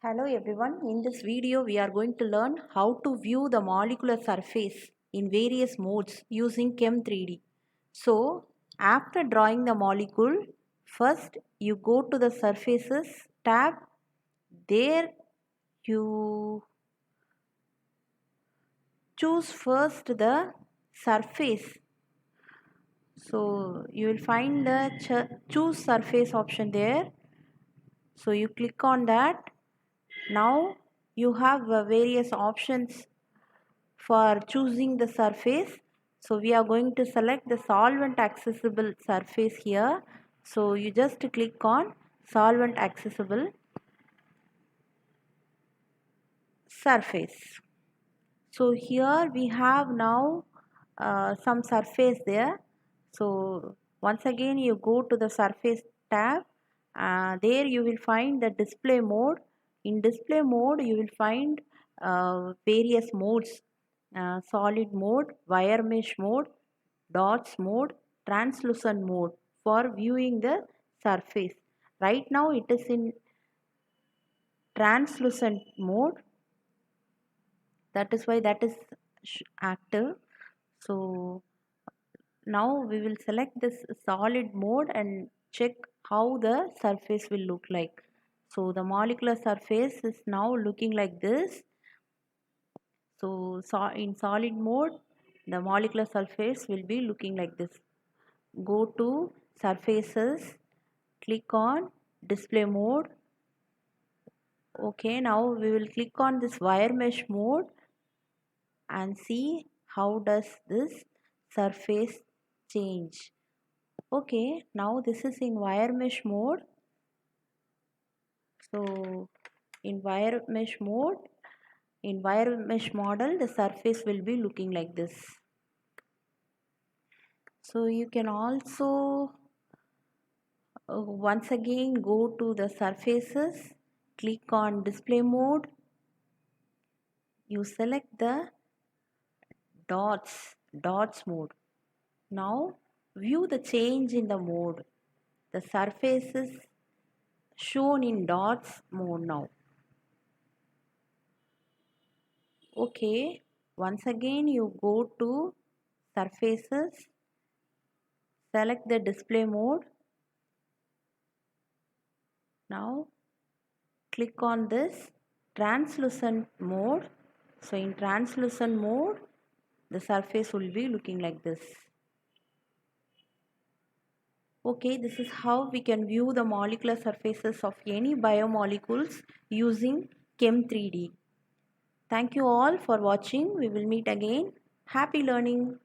Hello everyone, in this video we are going to learn how to view the molecular surface in various modes using Chem 3D. So after drawing the molecule, first you go to the surfaces tab, there you choose first the surface. So you will find the choose surface option there. So you click on that. Now you have various options for choosing the surface. So we are going to select the solvent accessible surface here. So you just click on solvent accessible surface. So here we have now some surface there. So once again you go to the surface tab. There you will find the display mode. In display mode you will find various modes, solid mode, wire mesh mode, dots mode, translucent mode for viewing the surface. Right now it is in translucent mode, that is why that is active. So now we will select this solid mode and check how the surface will look like. So the molecular surface is now looking like this. So in solid mode the molecular surface will be looking like this. Go to surfaces, click on display mode. Okay, now we will click on this wire mesh mode and see how does this surface change. Okay, now this is in wire mesh mode. So in wire mesh mode, in wire mesh model, the surface will be looking like this. So you can also once again go to the surfaces, click on display mode, you select the dots mode. Now view the change in the mode. The surface is shown in dots mode now. Okay, once again you go to surfaces, select the display mode. Now click on this translucent mode. So in translucent mode the surface will be looking like this. Okay, this is how we can view the molecular surfaces of any biomolecules using Chem 3D. Thank you all for watching. We will meet again. Happy learning.